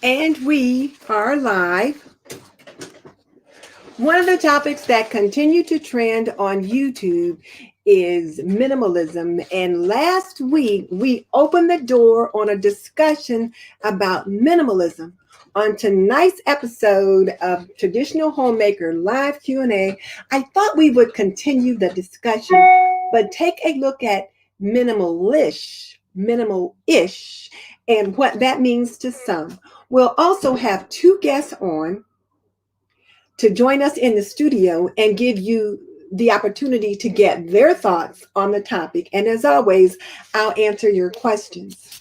And we are live. One of the topics that continue to trend on YouTube is minimalism. And last week, we opened the door on a discussion about minimalism. On tonight's episode of Traditional Homemaker Live Q&A, I thought we would continue the discussion, but take a look at minimalish, and what that means to some. We'll also have two guests on to join us in the studio and give you the opportunity to get their thoughts on the topic. And as always, I'll answer your questions.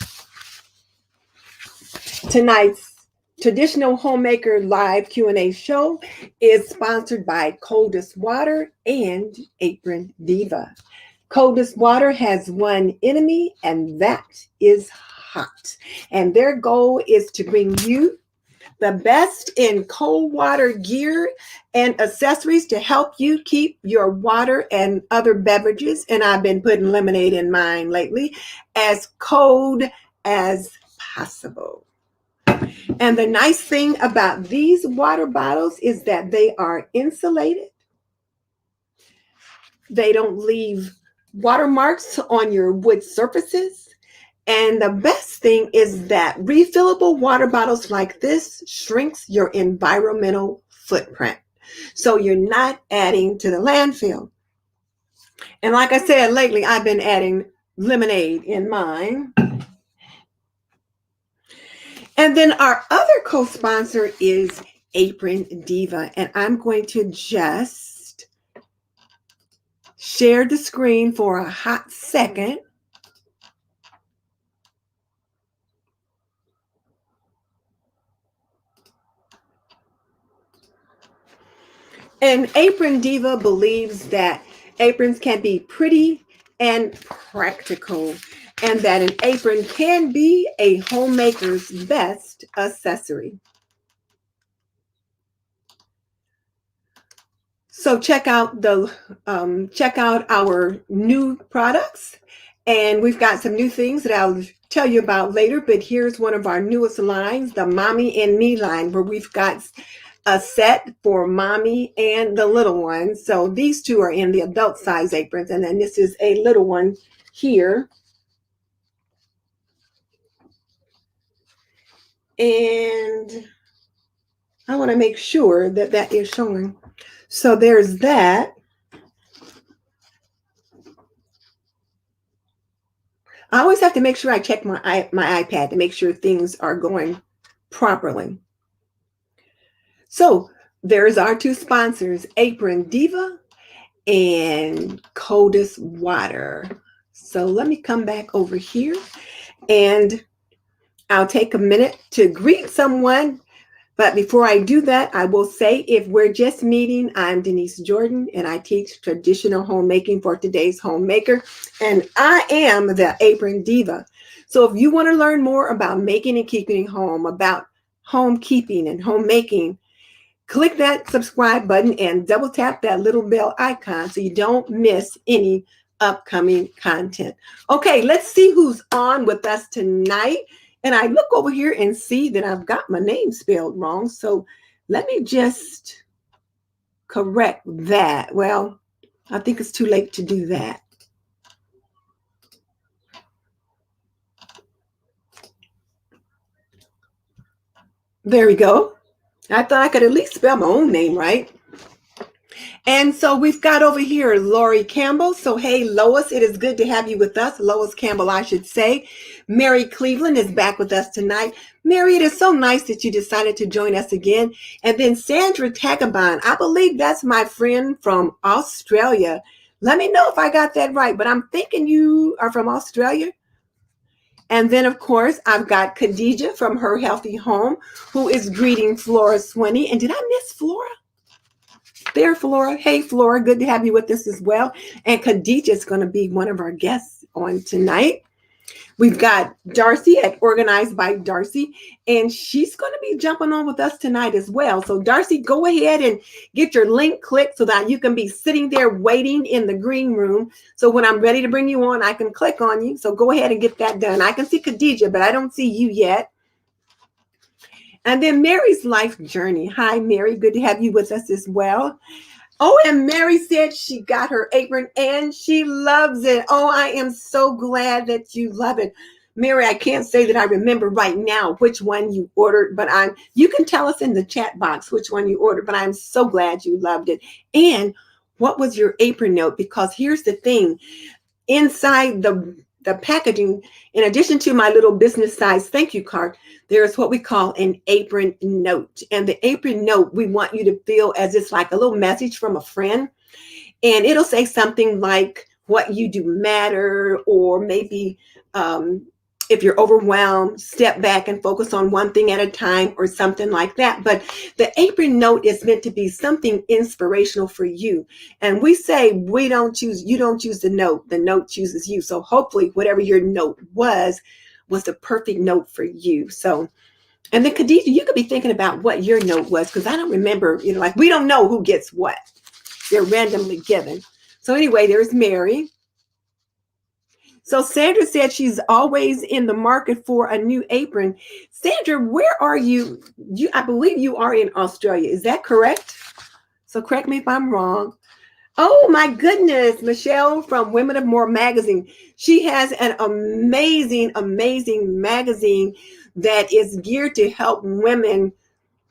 Tonight's Traditional Homemaker Live Q&A show is sponsored by Coldest Water and Aprondiva. Coldest Water has one enemy, and that is hot. And their goal is to bring you the best in cold water gear and accessories to help you keep your water and other beverages, and I've been putting lemonade in mine lately, as cold as possible. And the nice thing about these water bottles is that they are insulated. They don't leave watermarks on your wood surfaces. And the best thing is that refillable water bottles like this shrinks your environmental footprint. So you're not adding to the landfill. And like I said, lately I've been adding lemonade in mine. And then our other co-sponsor is Aprondiva. And I'm going to just share the screen for a hot second. And Aprondiva believes that aprons can be pretty and practical, and that an apron can be a homemaker's best accessory. So check out our new products, and we've got some new things that I'll tell you about later. But here's one of our newest lines, the Mommy and Me line, where we've got a set for mommy and the little one. So these two are in the adult size aprons, and then this is a little one here. And I want to make sure that that is showing. So there's that. I always have to make sure I check my iPad to make sure things are going properly. So there's our two sponsors, Aprondiva and Coldest Water. So let me come back over here, and I'll take a minute to greet someone. But before I do that, I will say, if we're just meeting, I'm Denise Jordan, and I teach traditional homemaking for today's homemaker, and I am the Aprondiva. So if you want to learn more about making and keeping home, about home keeping and homemaking, click that subscribe button and double tap that little bell icon so you don't miss any upcoming content. Okay, let's see who's on with us tonight. And I look over here and see that I've got my name spelled wrong. So let me just correct that. Well, I think it's too late to do that. There we go. I thought I could at least spell my own name right. And so we've got over here Lori Campbell. So hey, Lois, it is good to have you with us. Lois Campbell, I should say. Mary Cleveland is back with us tonight. Mary, it is so nice that you decided to join us again. And then Sandra Tagabon, I believe that's my friend from Australia. Let me know if I got that right, but I'm thinking you are from Australia. And then, of course, I've got Khadija from Her Healthy Home, who is greeting Flora Swinney. And did I miss Flora? There, Flora. Hey, Flora, good to have you with us as well. And Khadija is going to be one of our guests on tonight. We've got Darcy at Organized by Darcy, and she's going to be jumping on with us tonight as well. So Darcy, go ahead and get your link clicked so that you can be sitting there waiting in the green room. So when I'm ready to bring you on, I can click on you. So go ahead and get that done. I can see Khadija, but I don't see you yet. And then Mary's life journey. Hi, Mary. Good to have you with us as well. Oh, and Mary said she got her apron and she loves it. Oh, I am so glad that you love it. Mary, I can't say that I remember right now which one you ordered, but you can tell us in the chat box which one you ordered, but I'm so glad you loved it. And what was your apron note? Because here's the thing, inside the packaging, in addition to my little business size thank you card, there's what we call an apron note. And the apron note, we want you to feel as it's like a little message from a friend. And it'll say something like, what you do matter, or maybe if you're overwhelmed, step back and focus on one thing at a time, or something like that. But the apron note is meant to be something inspirational for you. And we say you don't choose the note chooses you. So hopefully whatever your note was the perfect note for you. So, and then Khadijah, you could be thinking about what your note was, because I don't remember, like we don't know who gets what. They're randomly given. So anyway, there's Mary. So Sandra said she's always in the market for a new apron. Sandra, where are you? I believe you are in Australia. Is that correct? So correct me if I'm wrong. Oh my goodness, Michelle from Women of More magazine. She has an amazing, amazing magazine that is geared to help women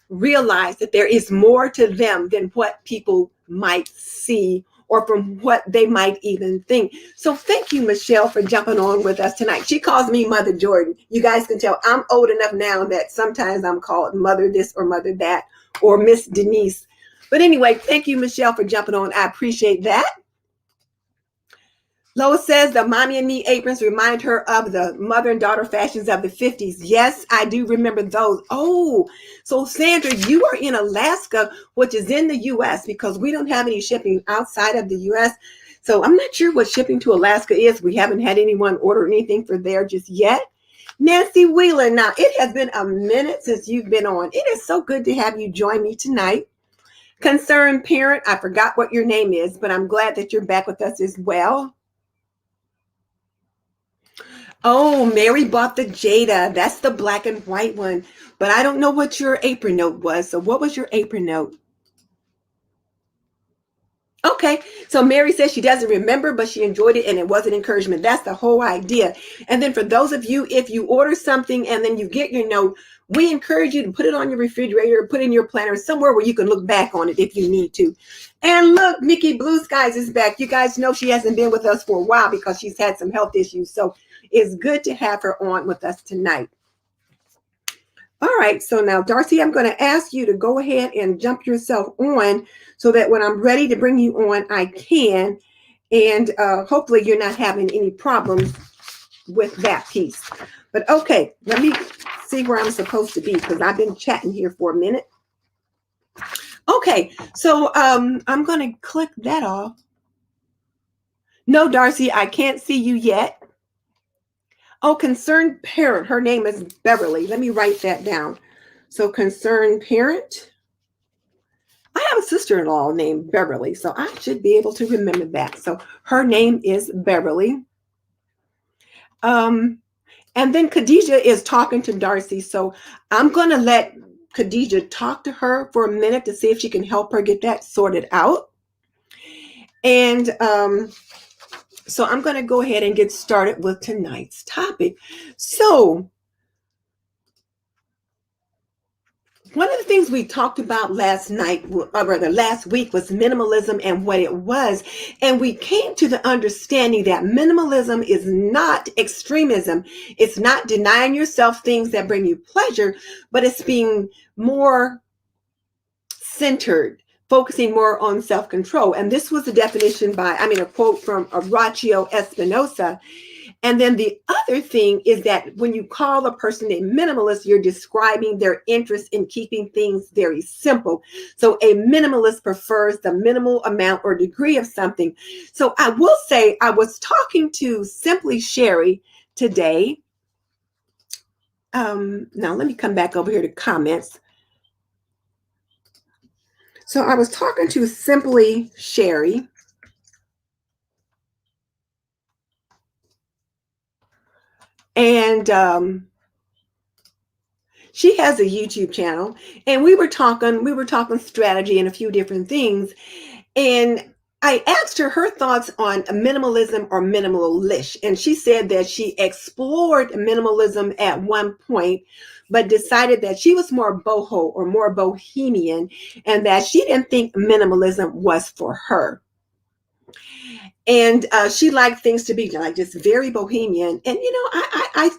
realize that there is more to them than what people might see or from what they might even think. So thank you, Michelle, for jumping on with us tonight. She calls me Mother Jordan. You guys can tell I'm old enough now that sometimes I'm called Mother this or Mother that or Miss Denise. But anyway, thank you, Michelle, for jumping on. I appreciate that. Lois says the mommy and me aprons remind her of the mother and daughter fashions of the 50s. Yes, I do remember those. Oh, so Sandra, you are in Alaska, which is in the U.S., because we don't have any shipping outside of the U.S. So I'm not sure what shipping to Alaska is. We haven't had anyone order anything for there just yet. Nancy Wheeler, now it has been a minute since you've been on. It is so good to have you join me tonight. Concerned parent, I forgot what your name is, but I'm glad that you're back with us as well. Oh, Mary bought the Jada. That's the black and white one. But I don't know what your apron note was. So what was your apron note? Okay, so Mary says she doesn't remember, but she enjoyed it and it was an encouragement. That's the whole idea. And then for those of you, if you order something and then you get your note, we encourage you to put it on your refrigerator, put it in your planner, somewhere where you can look back on it if you need to. And look, Nikki Blue Skies is back. You guys know she hasn't been with us for a while because she's had some health issues. So it's good to have her on with us tonight. All right, so now, Darcy, I'm going to ask you to go ahead and jump yourself on so that when I'm ready to bring you on, I can. And hopefully you're not having any problems with that piece. But okay, let me see where I'm supposed to be because I've been chatting here for a minute. Okay, so I'm going to click that off. No, Darcy, I can't see you yet. Oh, concerned parent. Her name is Beverly. Let me write that down. So concerned parent. I have a sister-in-law named Beverly, so I should be able to remember that. So her name is Beverly. And then Khadijah is talking to Darcy. So I'm going to let Khadijah talk to her for a minute to see if she can help her get that sorted out. And so I'm going to go ahead and get started with tonight's topic. So one of the things we talked about last night, or rather last week, was minimalism and what it was. And we came to the understanding that minimalism is not extremism. It's not denying yourself things that bring you pleasure, but it's being more centered, focusing more on self-control. And this was a definition a quote from Horacio Espinosa. And then the other thing is that when you call a person a minimalist, you're describing their interest in keeping things very simple. So a minimalist prefers the minimal amount or degree of something. So I will say I was talking to Simply Sherry today. Now let me come back over here to comments. So I was talking to Simply Sherry. And she has a YouTube channel, and we were talking strategy and a few different things. And I asked her her thoughts on minimalism or minimalish. And she said that she explored minimalism at one point, but decided that she was more boho or more bohemian, and that she didn't think minimalism was for her. And she liked things to be like just very bohemian. And, I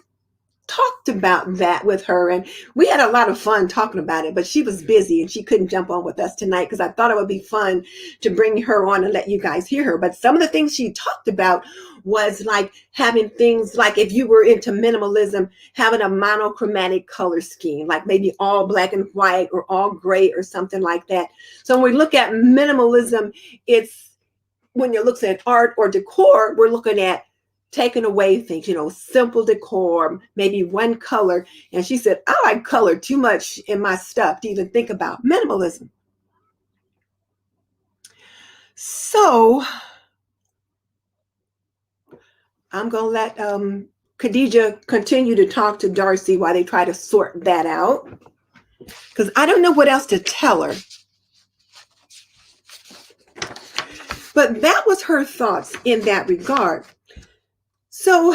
talked about that with her, and we had a lot of fun talking about it, but she was busy and she couldn't jump on with us tonight because I thought it would be fun to bring her on and let you guys hear her. But some of the things she talked about was like having things like, if you were into minimalism, having a monochromatic color scheme, like maybe all black and white or all gray or something like that. So when we look at minimalism, it's when you look at art or decor, we're looking at taking away things, simple decor, maybe one color. And she said, I like color too much in my stuff to even think about minimalism. So I'm going to let Khadija continue to talk to Darcy while they try to sort that out, because I don't know what else to tell her. But that was her thoughts in that regard. So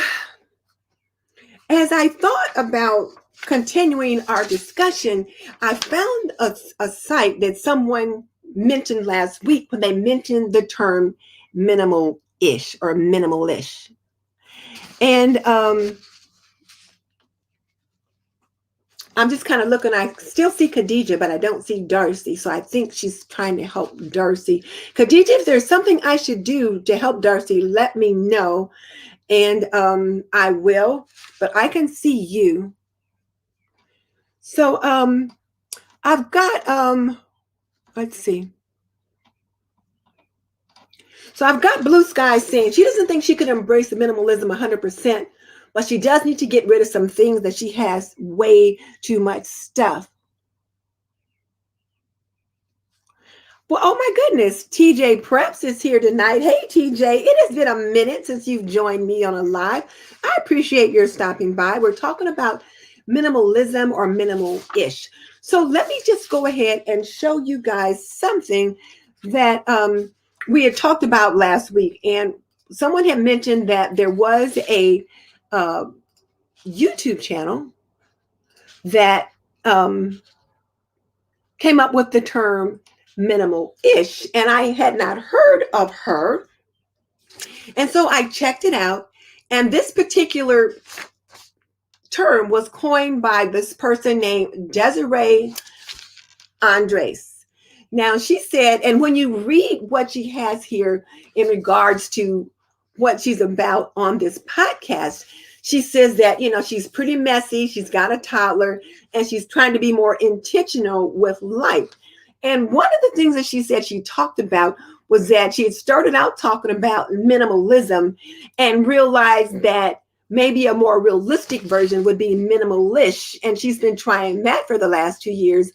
as I thought about continuing our discussion, I found a site that someone mentioned last week when they mentioned the term minimal-ish or minimalish. And I'm just kind of looking. I still see Khadija, but I don't see Darcy. So I think she's trying to help Darcy. Khadija, if there's something I should do to help Darcy, let me know. And I will, but I can see you. So I've got let's see. So I've got Blue Sky saying she doesn't think she could embrace the minimalism 100%, but she does need to get rid of some things that she has way too much stuff. Well, oh my goodness, TJ Preps is here tonight. Hey, TJ, it has been a minute since you've joined me on a live. I appreciate your stopping by. We're talking about minimalism or minimal-ish. So let me just go ahead and show you guys something that we had talked about last week. And someone had mentioned that there was a YouTube channel that came up with the term minimal-ish, and I had not heard of her. And so I checked it out, and this particular term was coined by this person named Desiree Andres. Now she said, and when you read what she has here in regards to what she's about on this podcast, she says that, she's pretty messy, she's got a toddler, and she's trying to be more intentional with life. And one of the things that she said she talked about was that she had started out talking about minimalism and realized that maybe a more realistic version would be minimalish. And she's been trying that for the last 2 years.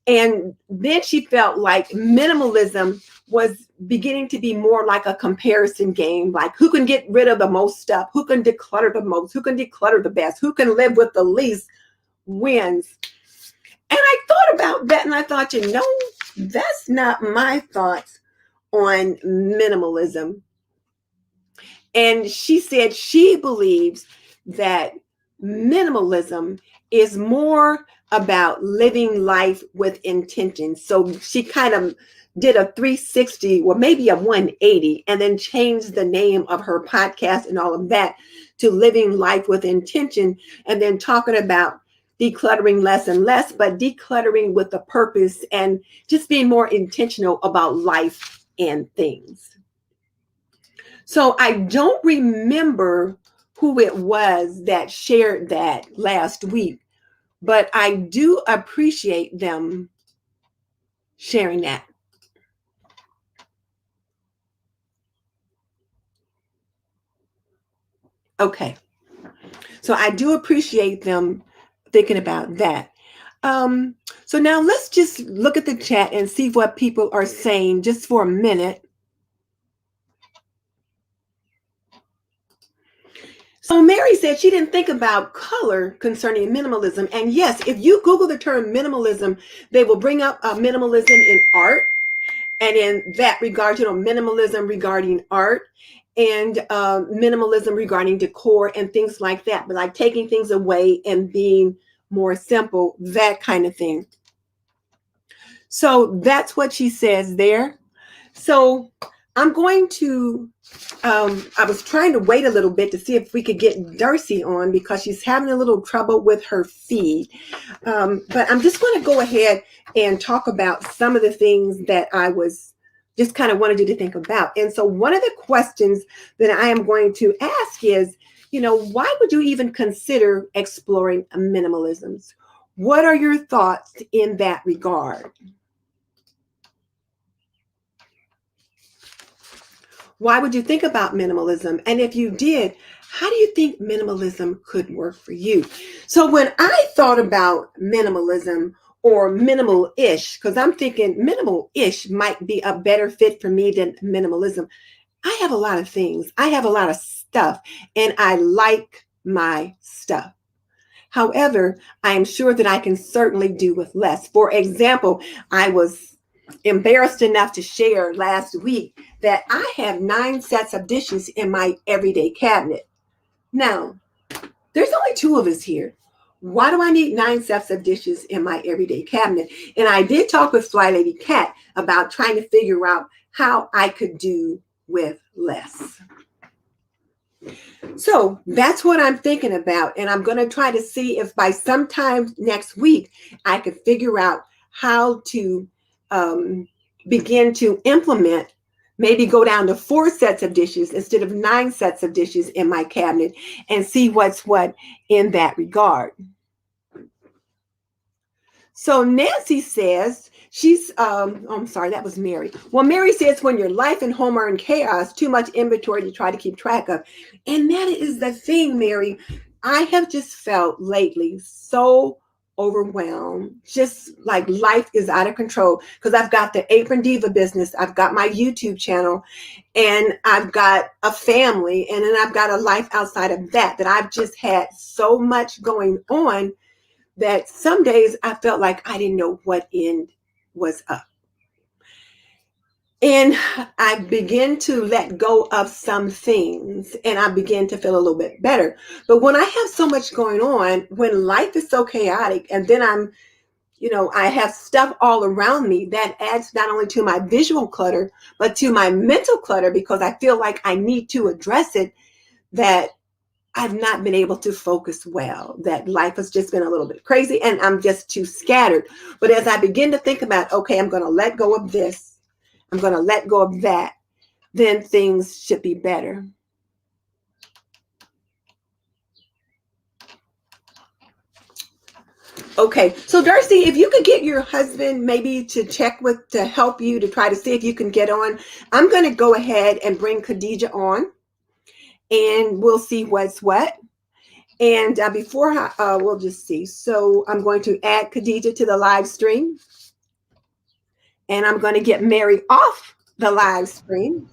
And then she felt like minimalism was beginning to be more like a comparison game, like who can get rid of the most stuff, who can declutter the most, who can declutter the best, who can live with the least wins. And I thought about that, and I thought, that's not my thoughts on minimalism. And she said she believes that minimalism is more about living life with intention. So she kind of did a 360 or maybe a 180 and then changed the name of her podcast and all of that to living life with intention, and then talking about decluttering less and less, but decluttering with a purpose and just being more intentional about life and things. So I don't remember who it was that shared that last week, but I do appreciate them sharing that. Okay. So I do appreciate them thinking about that. So now let's just look at the chat and see what people are saying just for a minute. So Mary said she didn't think about color concerning minimalism. And yes, if you Google the term minimalism, they will bring up minimalism in art. And in that regard, minimalism regarding art and minimalism regarding decor and things like that. But like taking things away and being more simple, that kind of thing. So that's what she says there. So I'm going to, I was trying to wait a little bit to see if we could get Darcy on because she's having a little trouble with her feed. But I'm just going to go ahead and talk about some of the things that I was just kind of wanted you to think about. And so one of the questions that I am going to ask is, why would you even consider exploring minimalisms? What are your thoughts in that regard? Why would you think about minimalism? And if you did, how do you think minimalism could work for you? So when I thought about minimalism or minimal-ish, because I'm thinking minimal-ish might be a better fit for me than minimalism. I have a lot of things. I have a lot of stuff, and I like my stuff. However, I am sure that I can certainly do with less. For example, I was embarrassed enough to share last week that I have 9 sets of dishes in my everyday cabinet. Now, there's only 2 of us here. Why do I need 9 sets of dishes in my everyday cabinet? And I did talk with Fly Lady Cat about trying to figure out how I could do with less. So that's what I'm thinking about. And I'm going to try to see if by sometime next week, I could figure out how to begin to implement, maybe go down to 4 sets of dishes instead of 9 sets of dishes in my cabinet and see what's what in that regard. So Nancy says I'm sorry, that was Mary. Well, Mary says when your life and home are in chaos, too much inventory to try to keep track of. And that is the thing, Mary. I have just felt lately so overwhelmed, just like life is out of control because I've got the aprondiva business, I've got my YouTube channel, and I've got a family, and then I've got a life outside of that I've just had so much going on that some days I felt like I didn't know what end was up. And I began to let go of some things and I began to feel a little bit better. But when I have so much going on, when life is so chaotic, and then I have stuff all around me, that adds not only to my visual clutter, but to my mental clutter because I feel like I need to address it, that I've not been able to focus well, that life has just been a little bit crazy and I'm just too scattered. But as I begin to think about, okay, I'm going to let go of this, I'm going to let go of that, then things should be better. Okay, so Darcy, if you could get your husband maybe to help you to try to see if you can get on, I'm going to go ahead and bring Khadijah on and we'll see what's what. And before we'll just see. So I'm going to add Khadijah to the live stream. And I'm going to get Mary off the live stream.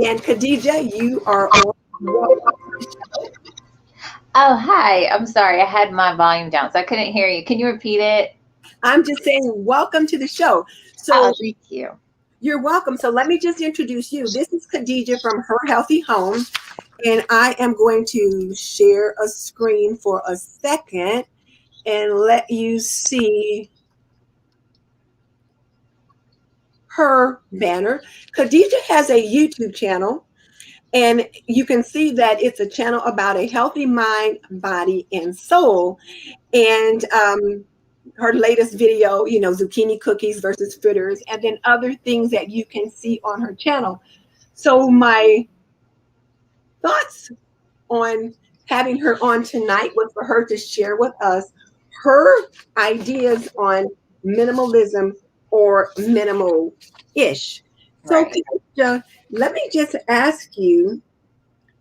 And Khadijah, you are on. Oh, hi. I'm sorry. I had my volume down, so I couldn't hear you. Can you repeat it? I'm just saying, welcome to the show. So thank you. You're welcome. So let me just introduce you. This is Khadijah from Her Healthy Home. And I am going to share a screen for a second and let you see her banner. Khadijah has a YouTube channel, and you can see that it's a channel about a healthy mind, body, and soul. And her latest video, zucchini cookies versus fritters, and then other things that you can see on her channel. So my thoughts on having her on tonight was for her to share with us her ideas on minimalism or minimal-ish. So, right. Let me just ask you,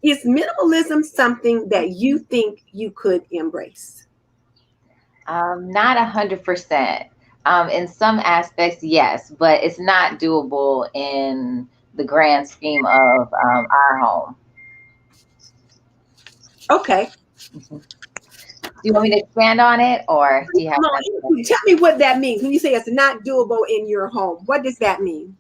is minimalism something that you think you could embrace? Not 100%. In some aspects, yes, but it's not doable in the grand scheme of our home. Okay. Do you want me to expand on it, or do you have Tell me what that means when you say it's not doable in your home. What does that mean?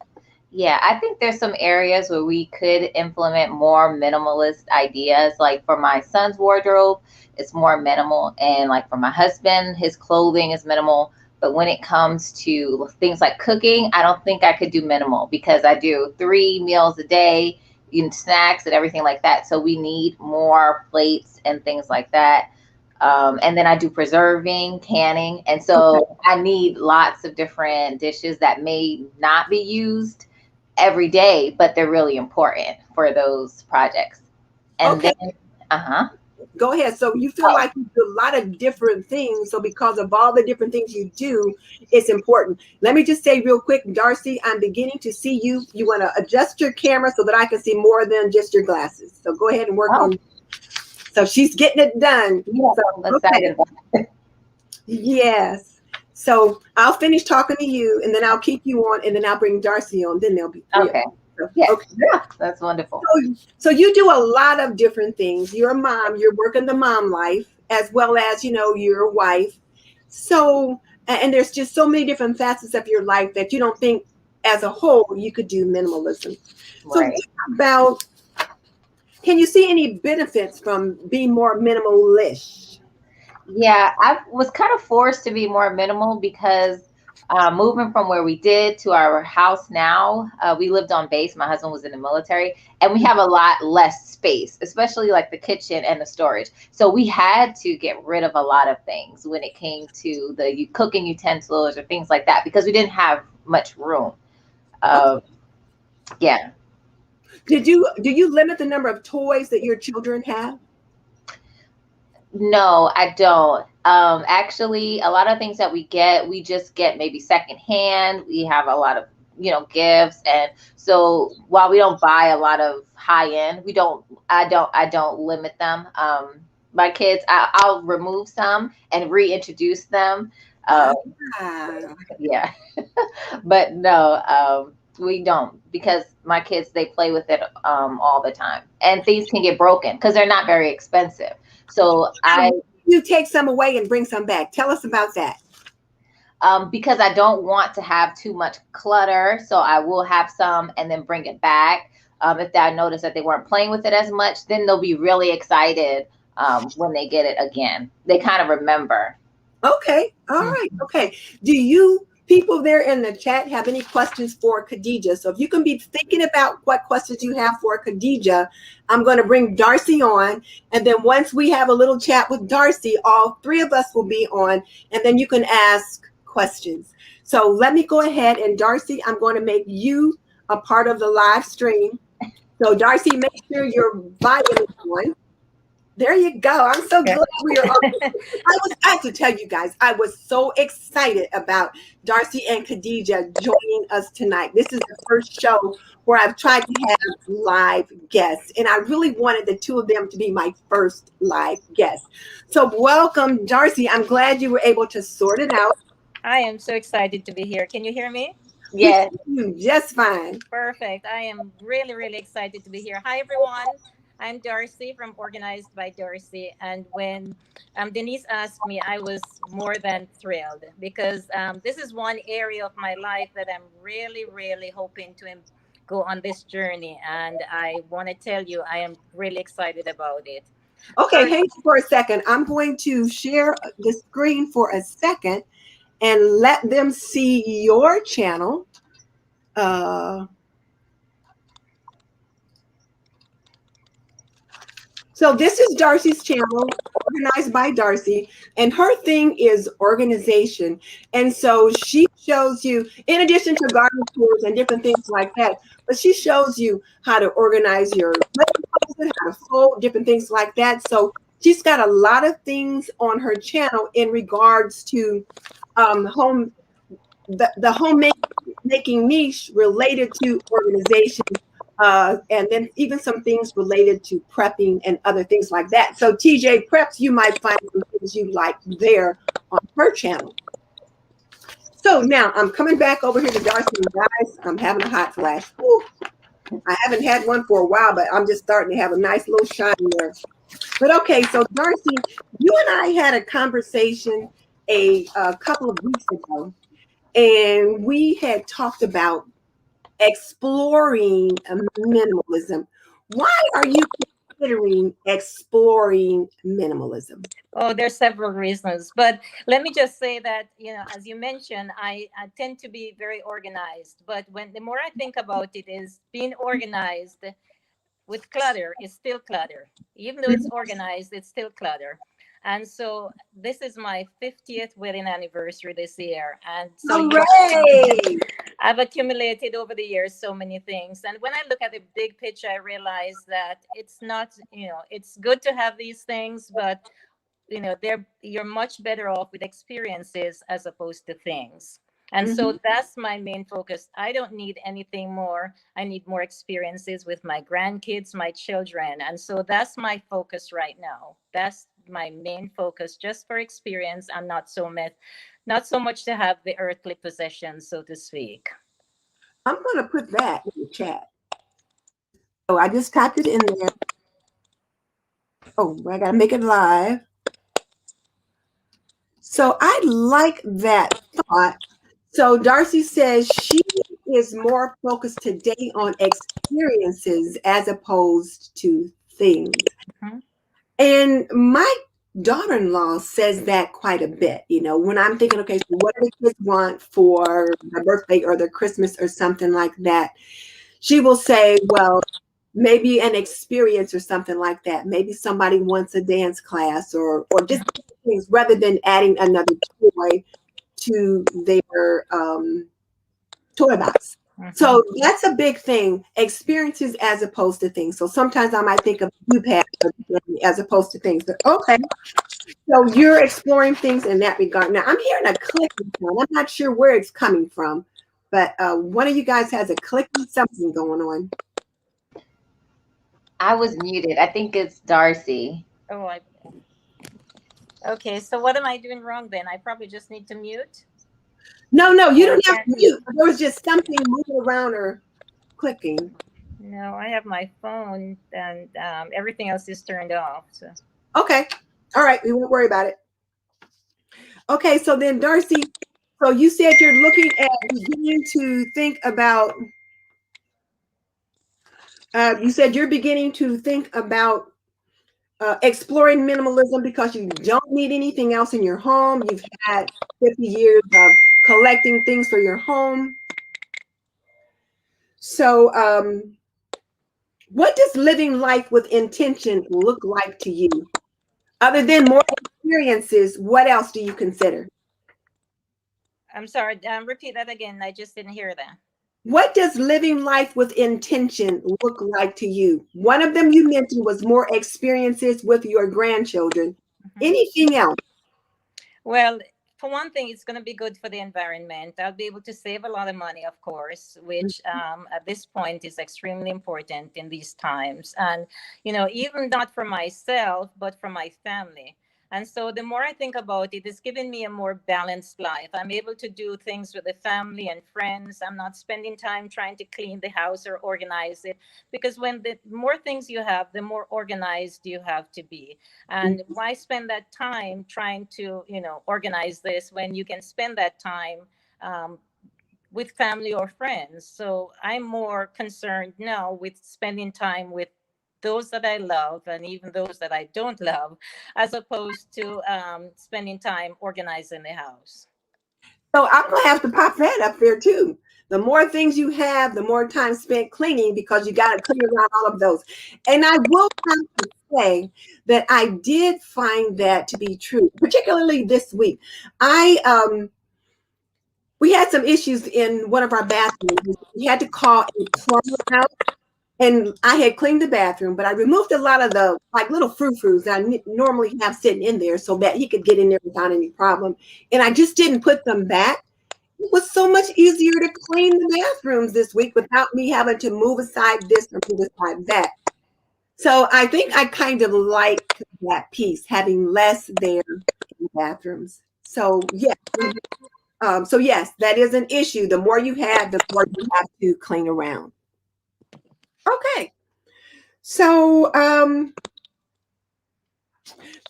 Yeah, I think there's some areas where we could implement more minimalist ideas. Like for my son's wardrobe, it's more minimal. And like for my husband, his clothing is minimal. But when it comes to things like cooking, I don't think I could do minimal because I do 3 meals a day, snacks and everything like that. So we need more plates and things like that. And then I do preserving, canning. And so I need lots of different dishes that may not be used every day, but they're really important for those projects. And then, Go ahead. So you feel like you do a lot of different things. So because of all the different things you do, it's important. Let me just say real quick, Darcy, I'm beginning to see you. You want to adjust your camera so that I can see more than just your glasses. So go ahead and work on. So she's getting it done. Yeah, so, I'm excited about it. Yes. So I'll finish talking to you, and then I'll keep you on, and then I'll bring Darcy on. Then there'll be three. Okay. Yes. Okay. Yeah, that's wonderful. So you do a lot of different things. You're a mom. You're working the mom life as well as, you're a wife. So, and there's just so many different facets of your life that you don't think as a whole you could do minimalism. Right. So can you see any benefits from being more minimalish? Yeah, I was kind of forced to be more minimal because moving from where we did to our house now, we lived on base. My husband was in the military, and we have a lot less space, especially like the kitchen and the storage. So we had to get rid of a lot of things when it came to the cooking utensils or things like that because we didn't have much room. Yeah. Do you limit the number of toys that your children have? No, I don't. Actually, a lot of things that we just get maybe secondhand. We have a lot of, gifts. And so while we don't buy a lot of high end, I don't limit them. My kids, I'll remove some and reintroduce them. Yeah, but no, we don't because my kids, they play with it all the time, and things can get broken because they're not very expensive. So you take some away and bring some back. Tell us about that. Because I don't want to have too much clutter, so I will have some and then bring it back. If I notice that they weren't playing with it as much, then they'll be really excited when they get it again. They kind of remember. Okay. All right. Okay. Do you people there in the chat have any questions for Khadija? So if you can be thinking about what questions you have for Khadija, I'm going to bring Darcy on. And then once we have a little chat with Darcy, all three of us will be on, and then you can ask questions. So let me go ahead, and Darcy, I'm going to make you a part of the live stream. So Darcy, make sure your volume is on. There you go. I'm so glad we are on. I have to tell you guys, I was so excited about Darcy and Khadija joining us tonight. This is the first show where I've tried to have live guests, and I really wanted the two of them to be my first live guests. So welcome, Darcy. I'm glad you were able to sort it out. I am so excited to be here. Can you hear me? Yes. Just fine. Perfect. I am really, really excited to be here. Hi, everyone. I'm Darcy from Organized by Darcy. And when Denise asked me, I was more than thrilled because this is one area of my life that I'm really, really hoping to go on this journey. And I want to tell you, I am really excited about it. Okay, hang on for a second. I'm going to share the screen for a second and let them see your channel. So this is Darcy's channel, Organized by Darcy, and her thing is organization. And so she shows you, in addition to garden tours and different things like that, but she shows you how to organize your closet, how to fold, different things like that. So she's got a lot of things on her channel in regards to the homemaking niche related to organization. And then even some things related to prepping and other things like that. So TJ Preps, you might find some things you like there on her channel. So now I'm coming back over here to Darcy. Guys, I'm having a hot flash. Ooh, I haven't had one for a while, but I'm just starting to have a nice little shine there. But okay, so Darcy, you and I had a conversation a couple of weeks ago, and we had talked about exploring minimalism. Why are you considering exploring minimalism? Oh, there's several reasons, but let me just say that, as you mentioned, I tend to be very organized. But when the more I think about it, is being organized with clutter is still clutter. Even though it's organized, it's still clutter. And so this is my 50th wedding anniversary this year. And so Hooray! I've accumulated over the years so many things. And when I look at the big picture, I realize that it's not, it's good to have these things, but you're much better off with experiences as opposed to things. And so that's my main focus. I don't need anything more. I need more experiences with my grandkids, my children. And so that's my focus right now. That's my main focus, just for experience, and not so much to have the earthly possessions, so to speak. I'm going to put that in the chat. Oh, I just typed it in there. Oh, I got to make it live. So I like that thought. So Darcy says she is more focused today on experiences as opposed to things. Mhm. And my daughter-in-law says that quite a bit. When I'm thinking, okay, so what do the kids want for their birthday or their Christmas or something like that? She will say, well, maybe an experience or something like that. Maybe somebody wants a dance class or just things rather than adding another toy to their toy box. So that's a big thing, experiences as opposed to things. So sometimes I might think of you, Pat, as opposed to things. But okay, so you're exploring things in that regard. Now I'm hearing a clicking sound. I'm not sure where it's coming from, but one of you guys has a clicking something going on. I was muted. I think it's Darcy. Oh, okay. So what am I doing wrong then? I probably just need to mute. No, you don't have can't to mute. There was just something moving around or clicking. No, I have my phone and everything else is turned off. So Okay. All right. We won't worry about it. Okay. So then, Darcy, so you said you're looking at beginning to think about, you said you're beginning to think about exploring minimalism because you don't need anything else in your home. You've had 50 years of collecting things for your home. So, what does living life with intention look like to you? Other than more experiences, what else do you consider? I'm sorry. Repeat that again. I just didn't hear that. What does living life with intention look like to you? One of them you mentioned was more experiences with your grandchildren. Anything else? Well, for one thing, it's going to be good for the environment. I'll be able to save a lot of money, of course, which at this point is extremely important in these times. And, even not for myself, but for my family. And so the more I think about it, it's giving me a more balanced life. I'm able to do things with the family and friends. I'm not spending time trying to clean the house or organize it, because when the more things you have, the more organized you have to be. And why spend that time trying to, organize this when you can spend that time with family or friends? So I'm more concerned now with spending time with those that I love and even those that I don't love, as opposed to spending time organizing the house. So I'm going to have to pop that up there too. The more things you have, the more time spent cleaning because you got to clean around all of those. And I will have to say that I did find that to be true, particularly this week. We had some issues in one of our bathrooms. We had to call a plumber out. And I had cleaned the bathroom, but I removed a lot of the little frou-frous that I normally have sitting in there so that he could get in there without any problem. And I just didn't put them back. It was so much easier to clean the bathrooms this week without me having to move aside this or move aside that. So I think I kind of like that piece, having less there in the bathrooms. So yeah. So yes, that is an issue. The more you have, the more you have to clean around. Okay. So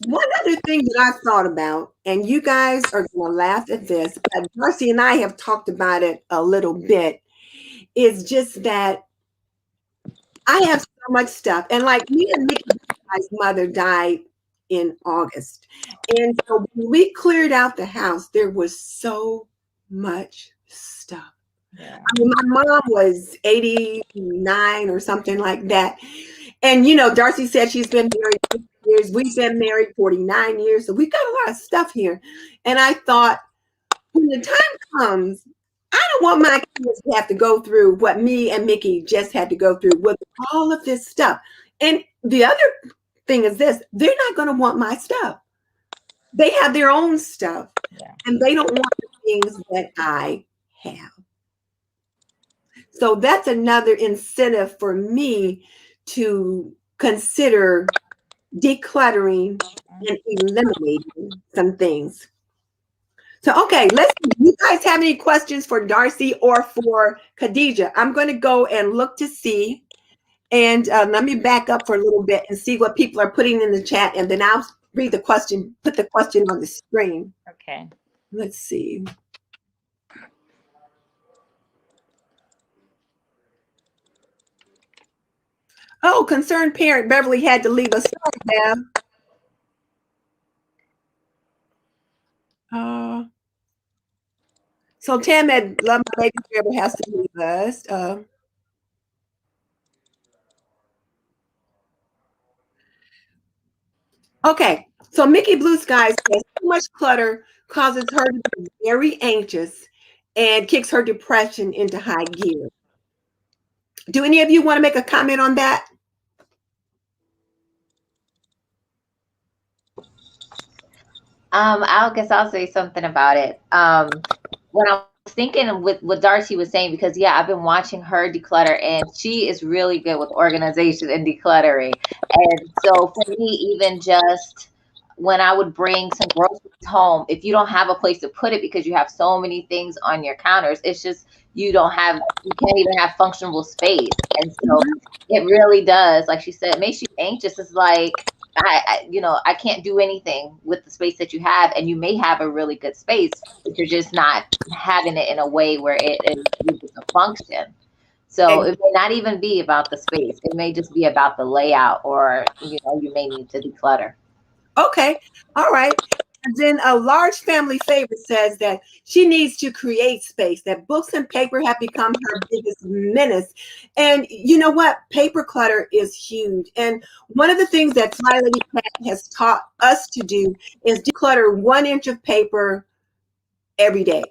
One other thing that I thought about, and you guys are going to laugh at this, but Darcy and I have talked about it a little bit, is just that I have so much stuff. And like me and Mickey's mother died in August. And so when we cleared out the house, there was so much stuff. Yeah. I mean, my mom was 89 or something like that. And, you know, Darcy said she's been married 50 years. We've been married 49 years. So we've got a lot of stuff here. And I thought, when the time comes, I don't want my kids to have to go through what me and Mickey just had to go through with all of this stuff. And the other thing is this, they're not going to want my stuff. They have their own stuff, Yeah. and they don't want the things that I have. So that's another incentive for me to consider decluttering and eliminating some things. So, okay, you guys have any questions for Darcy or for Khadijah? I'm going to go and look to see. And let me back up for a little bit and see what people are putting in the chat. And then I'll read the question, put the question on the screen. Okay. Let's see. Oh, concerned parent Beverly had to leave us. Sorry, Bev. So Tam had love my baby forever has to leave us. Okay, so Mickey Blue Sky says too much clutter causes her to be very anxious and kicks her depression into high gear. Do any of you want to make a comment on that? I guess I'll say something about it. When I was thinking with what Darcy was saying, because yeah, I've been watching her declutter, and she is really good with organization and decluttering. And so for me, even just when I would bring some groceries home, if you don't have a place to put it because you have so many things on your counters, it's just you can't even have functional space. And so it really does, like she said, it makes you anxious. It's like I can't do anything with the space that you have, and you may have a really good space, but you're just not having it in a way where it is able to function. So it may not even be about the space. It may just be about the layout, or you may need to declutter. Okay, all right. And then a large family favorite says that she needs to create space, that books and paper have become her biggest menace. And you know what? Paper clutter is huge. And one of the things that Fly Lady Cat has taught us to do is declutter 1 inch of paper every day.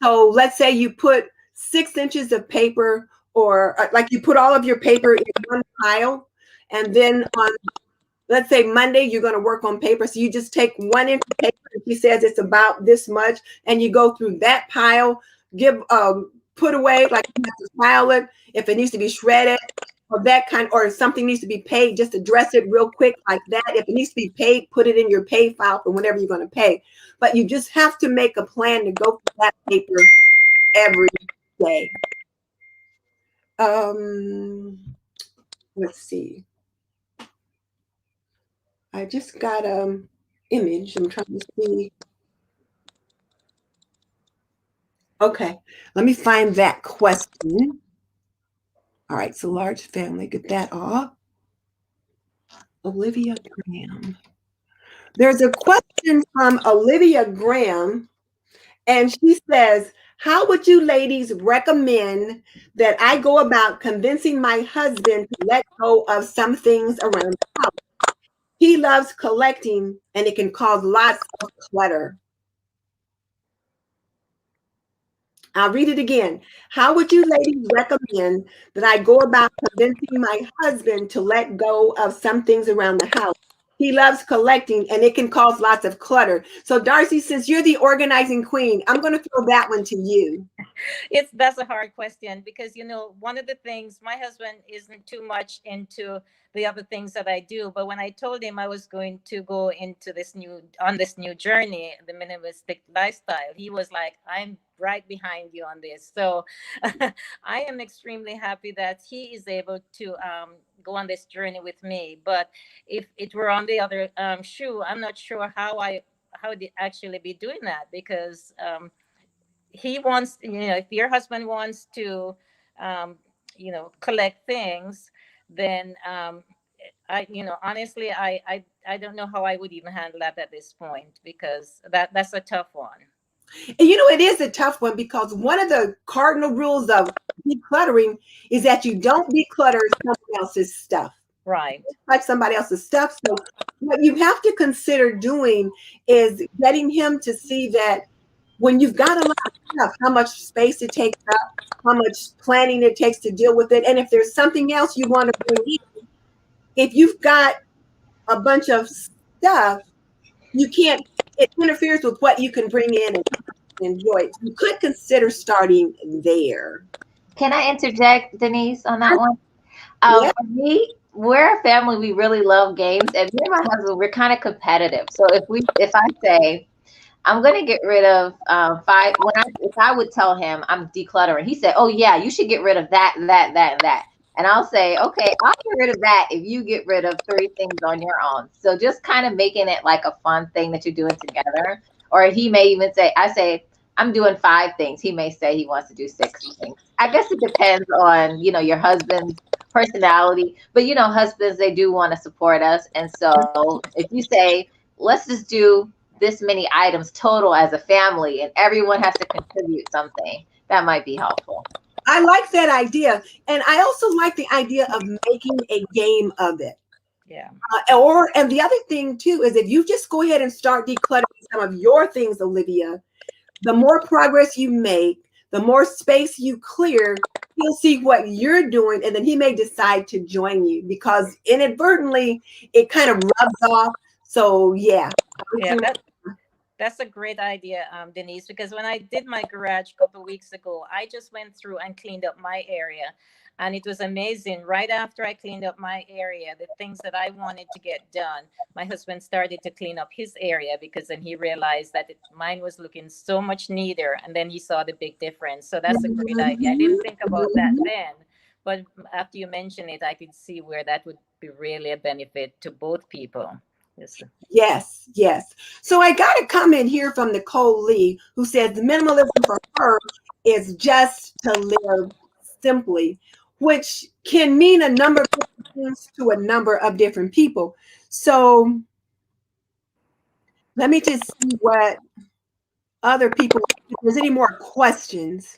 So let's say you put 6 inches of paper, or like you put all of your paper in one pile, and then on, let's say Monday, you're going to work on paper. So you just take 1 inch of paper. She says it's about this much, and you go through that pile, put away, like you have to file it. If it needs to be shredded or that kind, or if something needs to be paid, just address it real quick like that. If it needs to be paid, put it in your pay file for whenever you're going to pay. But you just have to make a plan to go through that paper every day. Let's see. I just got image. I'm trying to see. Okay, let me find that question. All right, so large family, get that off. Olivia Graham. There's a question from Olivia Graham, and she says, how would you ladies recommend that I go about convincing my husband to let go of some things around the house? He loves collecting, and it can cause lots of clutter. I'll read it again. How would you ladies recommend that I go about convincing my husband to let go of some things around the house? He loves collecting, and it can cause lots of clutter. So, Darcy, since you're the organizing queen, I'm going to throw that one to you. That's a hard question, because one of the things, my husband isn't too much into the other things that I do, but when I told him I was going to go into this new journey, the minimalistic lifestyle, he was like, I'm right behind you on this. So I am extremely happy that he is able to go on this journey with me. But if it were on the other shoe, I'm not sure how they actually be doing that, because he wants, if your husband wants to, um, collect things, then honestly, I don't know how I would even handle that at this point, because that's a tough one. And it is a tough one, because one of the cardinal rules of decluttering is that you don't declutter someone else's stuff. Right. Like somebody else's stuff. So what you have to consider doing is getting him to see that when you've got a lot of stuff, how much space it takes up, how much planning it takes to deal with it. And if there's something else you want to bring in, if you've got a bunch of stuff, you can't, it interferes with what you can bring in and enjoy it. You could consider starting there. Can I interject, Denise, on that one? Yeah. For me, we're a family. We really love games, and me and my husband, we're kind of competitive. So if I say I'm gonna get rid of five, if I would tell him I'm decluttering, he said, "Oh yeah, you should get rid of that, that, that, and that." And I'll say, "Okay, I'll get rid of that if you get rid of three things on your own." So just kind of making it like a fun thing that you're doing together. Or he may even say, I say, I'm doing five things. He may say he wants to do six things. I guess it depends on, your husband's personality. But, husbands, they do want to support us. And so if you say, let's just do this many items total as a family and everyone has to contribute something, that might be helpful. I like that idea. And I also like the idea of making a game of it. Yeah. And the other thing too is, if you just go ahead and start decluttering some of your things, Olivia, the more progress you make, the more space you clear, he'll see what you're doing, and then he may decide to join you, because inadvertently it kind of rubs off. So yeah. Yeah, that's a great idea, Denise, because when I did my garage a couple of weeks ago, I just went through and cleaned up my area. And it was amazing. Right after I cleaned up my area, the things that I wanted to get done, my husband started to clean up his area, because then he realized that mine was looking so much neater. And then he saw the big difference. So that's a great idea. I didn't think about that then. But after you mentioned it, I could see where that would be really a benefit to both people. Yes, yes. So I got a comment here from Nicole Lee, who says the minimalism for her is just to live simply, which can mean a number of different things to a number of different people. So let me just see what other people, if there's any more questions.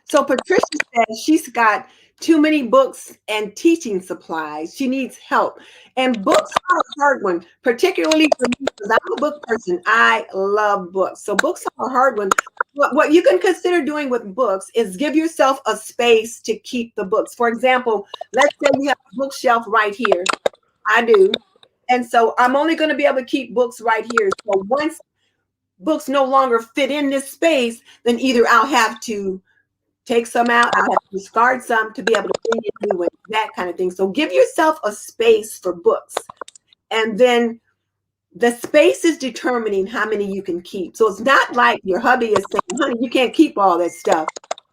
So Patricia says she's got too many books and teaching supplies. She needs help. And books are a hard one, particularly for me, because I'm a book person. I love books. So books are a hard one. What you can consider doing with books is give yourself a space to keep the books. For example, let's say you have a bookshelf right here. I do. And so I'm only going to be able to keep books right here. So once books no longer fit in this space, then either I'll have to take some out, I'll have to discard some to be able to bring in new ones, that kind of thing. So give yourself a space for books. And then the space is determining how many you can keep. So it's not like your hubby is saying, honey, you can't keep all that stuff.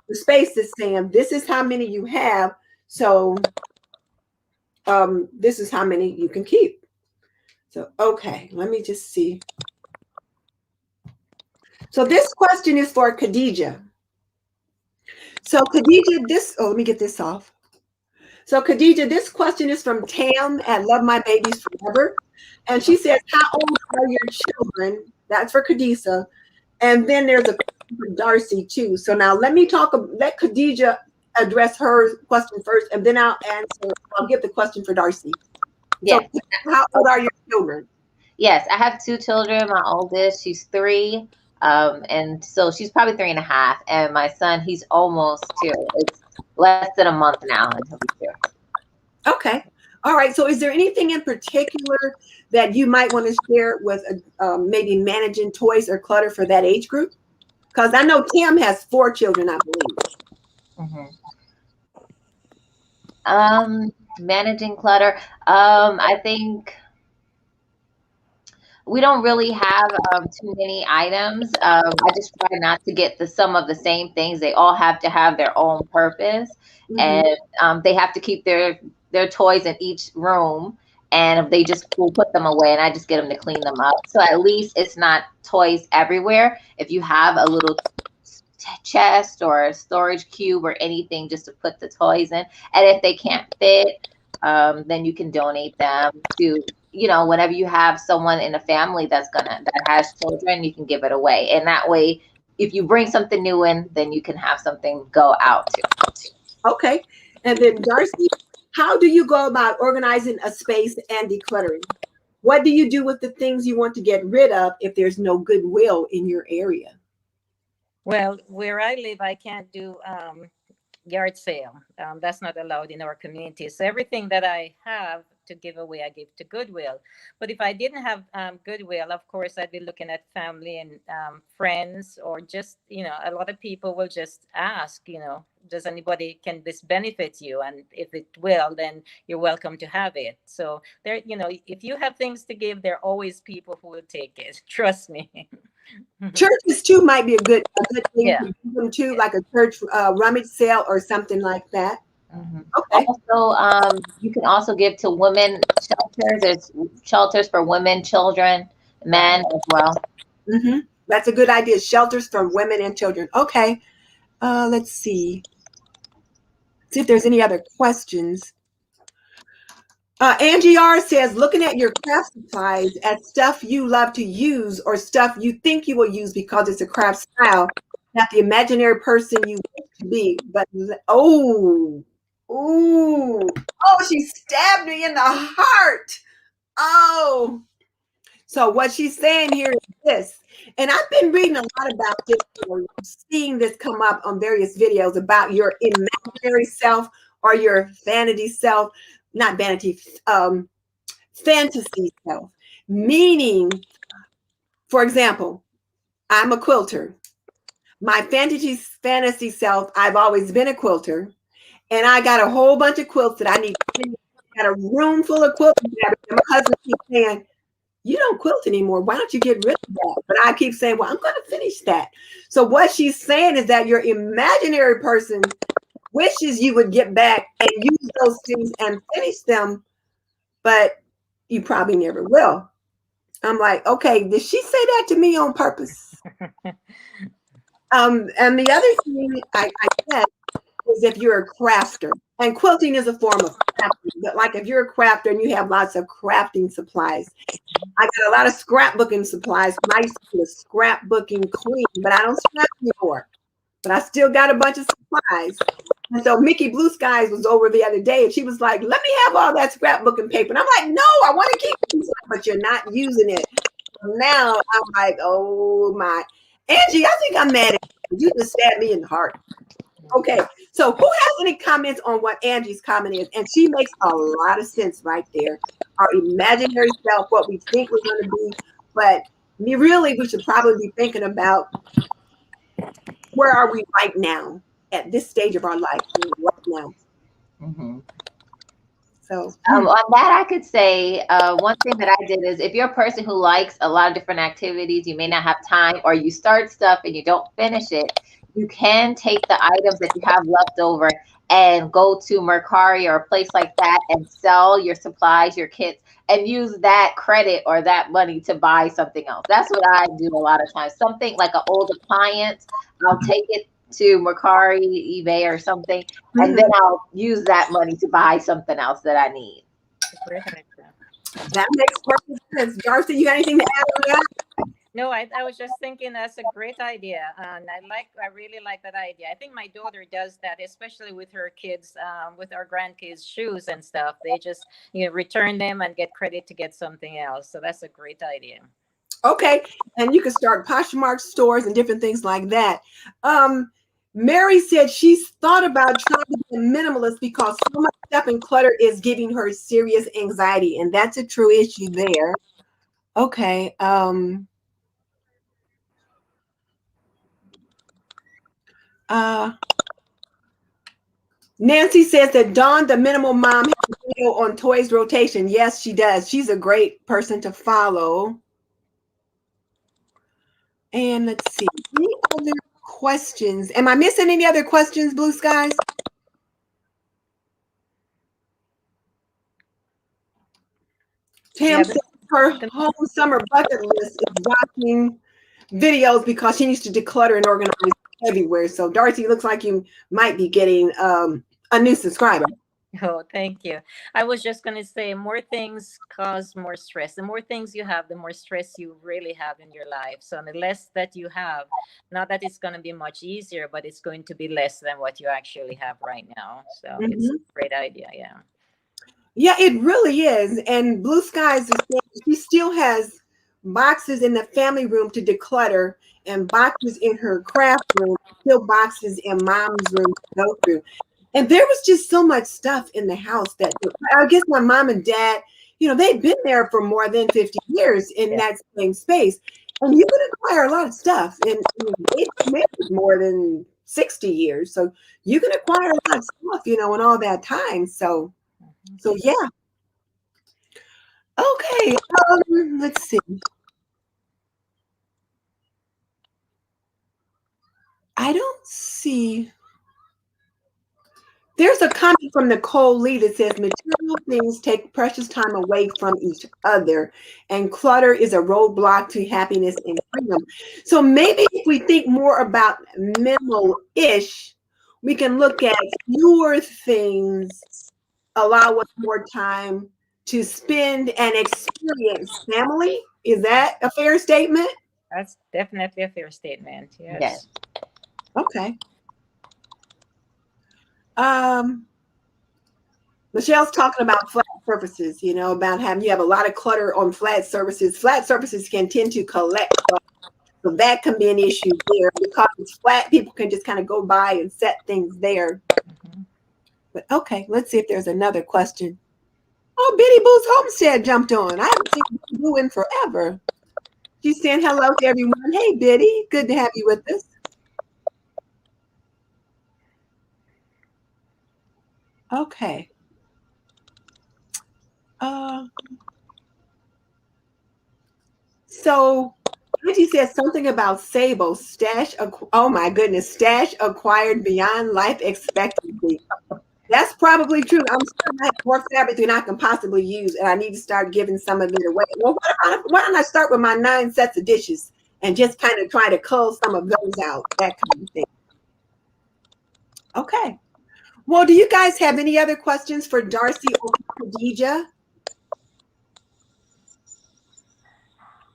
The space is saying, this is how many you have. So this is how many you can keep. So, okay, let me just see. So this question is for Khadija. So Khadija, let me get this off. So Khadija, this question is from Tam at Love My Babies Forever. And she says, how old are your children? That's for Khadija. And then there's a question for Darcy too. So now let Khadija address her question first, and then I'll give the question for Darcy. Yes. So how old are your children? Yes, I have two children. My oldest, she's 3. And so she's probably 3.5. And my son, he's almost 2. It's less than a month now until he's 2. Okay. All right. So is there anything in particular that you might want to share with maybe managing toys or clutter for that age group? Because I know Tim has 4 children, I believe. Mm-hmm. Managing clutter. I think we don't really have too many items. I just try not to get some of the same things. They all have to have their own purpose, and they have to keep their their toys in each room, and they just will put them away, and I just get them to clean them up. So at least it's not toys everywhere. If you have a little chest or a storage cube or anything just to put the toys in, and if they can't fit, then you can donate them to, you know, whenever you have someone in a family that has children, you can give it away. And that way, if you bring something new in, then you can have something go out to. Okay. And then Darcy, how do you go about organizing a space and decluttering? What do you do with the things you want to get rid of if there's no goodwill in your area? Well, where I live, I can't do yard sale. That's not allowed in our community. So everything that I have to give away, I give to Goodwill. But if I didn't have Goodwill, of course, I'd be looking at family and friends, or just, you know, a lot of people will just ask, you know, does anybody, can this benefit you? And if it will, then you're welcome to have it. So there, you know, if you have things to give, there are always people who will take it. Trust me. Churches too might be a good thing Yeah. to do them too, like a church rummage sale or something like that. Mm-hmm. Okay. Also, you can also give to women shelters. There's shelters for women, children, men as well. Mm-hmm. That's a good idea. Shelters for women and children. Okay. Let's see. See if there's any other questions. Angie R says, looking at your craft supplies as stuff you love to use or stuff you think you will use because it's a craft style, not the imaginary person you wish to be. But she stabbed me in the heart. Oh, so what she's saying here is this, and I've been reading a lot about this, or seeing this come up on various videos about your imaginary self or your vanity self, not vanity, fantasy self. Meaning, for example, I'm a quilter. My fantasy self, I've always been a quilter, and I got a whole bunch of quilts that I need. Got a room full of quilts. My husband keeps saying, you don't quilt anymore. Why don't you get rid of that? But I keep saying, well, I'm going to finish that. So what she's saying is that your imaginary person wishes you would get back and use those things and finish them, but you probably never will. I'm like, okay, did she say that to me on purpose? And the other thing I said is if you're a crafter, and quilting is a form of crafting, but like if you're a crafter and you have lots of crafting supplies, I got a lot of scrapbooking supplies. I used to be a scrapbooking queen, but I don't scrap anymore. But I still got a bunch of supplies. And so Mickey Blue Skies was over the other day, and she was like, let me have all that scrapbooking paper. And I'm like, no, I want to keep it, but you're not using it. So now I'm like, oh my. Angie, I think I'm mad at you. You just stabbed me in the heart. Okay, so who has any comments on what Angie's comment is? And she makes a lot of sense right there. Our imaginary self, what we think we're going to be, but we should probably be thinking about where are we right now at this stage of our life right now. Mm-hmm. So on that, I could say one thing that I did is, if you're a person who likes a lot of different activities, you may not have time, or you start stuff and you don't finish it, you can take the items that you have left over and go to Mercari or a place like that and sell your supplies, your kits, and use that credit or that money to buy something else. That's what I do a lot of times. Something like an old appliance, I'll take it to Mercari, eBay or something, and then I'll use that money to buy something else that I need. That makes perfect sense. Darcy, you got anything to add on that? No, I was just thinking that's a great idea, and I really like that idea. I think my daughter does that, especially with her kids, with our grandkids' shoes and stuff. They just, you know, return them and get credit to get something else. So that's a great idea. Okay, and you can start Poshmark stores and different things like that. Mary said she's thought about trying to be a minimalist because so much stuff and clutter is giving her serious anxiety, and that's a true issue there. Okay. Nancy says that Dawn, the minimal mom, has a video on toys rotation. Yes, she does. She's a great person to follow. And let's see, any other questions? Am I missing any other questions, Blue Skies? Tam Yeah, said her home summer bucket list is watching videos because she needs to declutter and organize everywhere. So Darcy, looks like you might be getting a new subscriber. oh, thank you. I was just going to say more things cause more stress. The more things you have, the more stress you really have in your life. So the less that you have, not that it's going to be much easier, but it's going to be less than what you actually have right now. So it's a great idea. Yeah. Yeah, it really is. And Blue Skies is saying she still has boxes in the family room to declutter and boxes in her craft room, still boxes in mom's room to go through. And there was just so much stuff in the house that I guess my mom and dad, they've been there for more than 50 years in Yeah. that same space. And you could acquire a lot of stuff. And they've been married more than 60 years. So you can acquire a lot of stuff, in all that time. So yeah. Okay. Let's see. I don't see. There's a comment from Nicole Lee that says material things take precious time away from each other, and clutter is a roadblock to happiness and freedom. So maybe if we think more about minimal-ish, we can look at fewer things, allow us more time to spend and experience family. Is that a fair statement? That's definitely a fair statement. Yes. Yes. Okay. Michelle's talking about flat surfaces, about having you have a lot of clutter on flat surfaces. Flat surfaces can tend to collect clutter. So that can be an issue there because it's flat. People can just kind of go by and set things there. But okay, let's see if there's another question. Oh, Biddy Boo's Homestead jumped on. I haven't seen Biddy Boo in forever. She's saying hello to everyone. Hey, Biddy, good to have you with us. Okay. So Angie said something about Sable stash. Oh my goodness, stash acquired beyond life expectancy. That's probably true. I'm still have more fabric than I can possibly use, and I need to start giving some of it away. Well, why don't I start with my 9 sets of dishes and just kind of try to cull some of those out, that kind of thing. Okay. Well, do you guys have any other questions for Darcy or Khadija?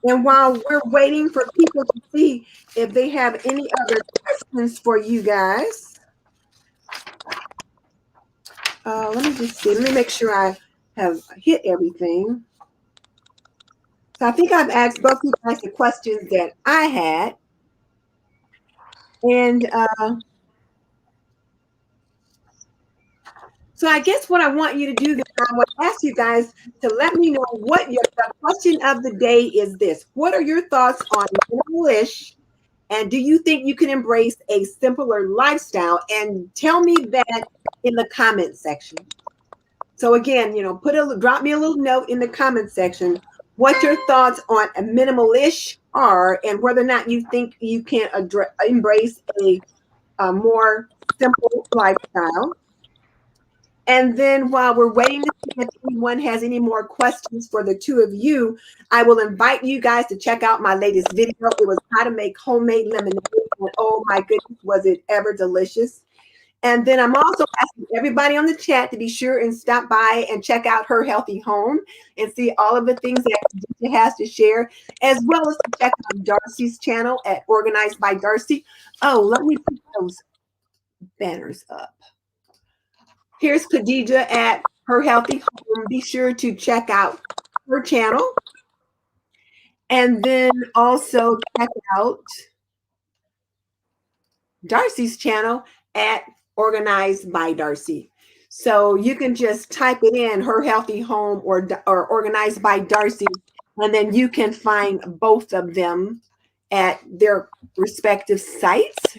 And while we're waiting for people to see if they have any other questions for you guys, let me just see. Let me make sure I have hit everything. So I think I've asked both you guys the questions that I had. And so I guess what I want you to do is I want to ask you guys to let me know what the question of the day is this. What are your thoughts on minimalish? And do you think you can embrace a simpler lifestyle? And tell me that in the comment section. So again, drop me a little note in the comment section what your thoughts on a minimalish are and whether or not you think you can embrace a more simple lifestyle. And then while we're waiting to see if anyone has any more questions for the two of you, I will invite you guys to check out my latest video. It was how to make homemade lemonade. And oh my goodness, was it ever delicious. And then I'm also asking everybody on the chat to be sure and stop by and check out Her Healthy Home and see all of the things that she has to share, as well as to check out Darcy's channel at Organized by Darcy. Oh, let me put those banners up. Here's Khadija at Her Healthy Home. Be sure to check out her channel. And then also check out Darcy's channel at Organized by Darcy. So you can just type it in, Her Healthy Home or Organized by Darcy, and then you can find both of them at their respective sites.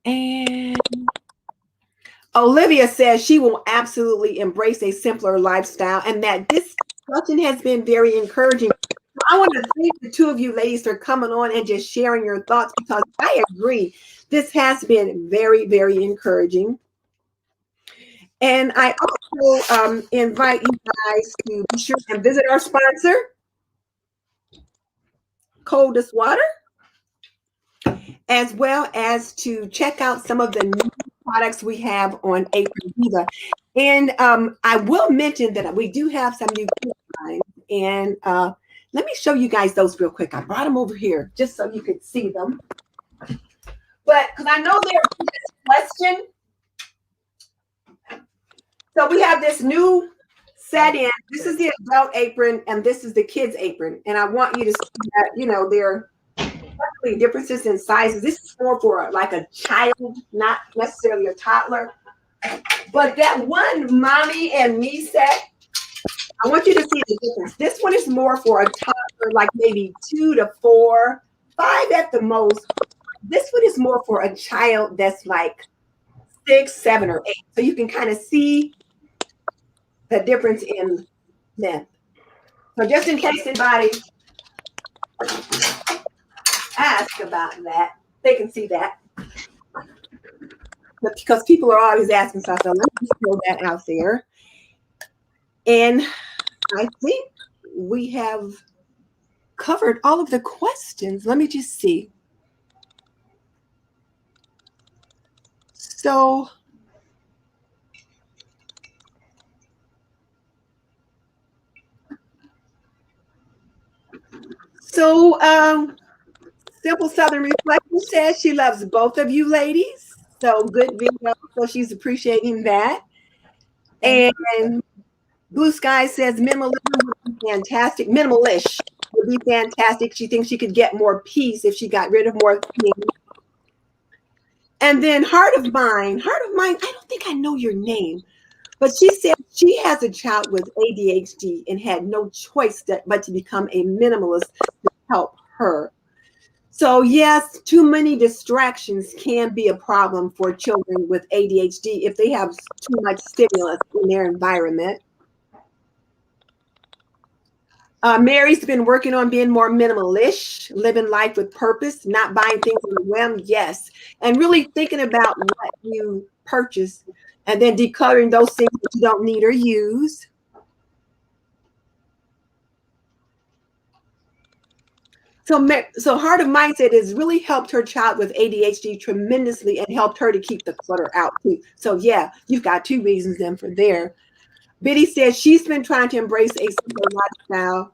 And Olivia says she will absolutely embrace a simpler lifestyle and that this discussion has been very encouraging. I want to thank the two of you ladies for coming on and just sharing your thoughts because I agree. This has been very, very encouraging. And I also invite you guys to be sure and visit our sponsor, Coldest Water, as well as to check out some of the new products we have on aprondiva. And I will mention that we do have some new lines. And let me show you guys those real quick. I brought them over here just so you could see them. But because I know there's a question. So we have this new set in. This is the adult apron and this is the kids apron. And I want you to see that, you know, there are differences in sizes. This is more for like a child, not necessarily a toddler. But that one mommy and me set, I want you to see the difference. This one is more for a toddler, like maybe 2 to 4, 5 at the most. This one is more for a child that's like 6, 7, or 8. So you can kind of see the difference in length. So just in case anybody asks about that, they can see that. But because people are always asking stuff, so let me just throw that out there. And I think we have covered all of the questions. Let me just see. So Simple Southern Reflection says she loves both of you ladies. So good video. So she's appreciating that. And Blue Sky says minimalism would be fantastic. Minimalish would be fantastic. She thinks she could get more peace if she got rid of more things. And then Heart of Mine, I don't think I know your name, but she said she has a child with ADHD and had no choice but to become a minimalist to help her. So yes, too many distractions can be a problem for children with ADHD if they have too much stimulus in their environment. Mary's been working on being more minimalish, living life with purpose, not buying things on a whim. Yes. And really thinking about what you purchase and then decluttering those things that you don't need or use. So Heart of Mindset has really helped her child with ADHD tremendously and helped her to keep the clutter out too. So yeah, you've got 2 reasons then for there. Biddy says she's been trying to embrace a simple lifestyle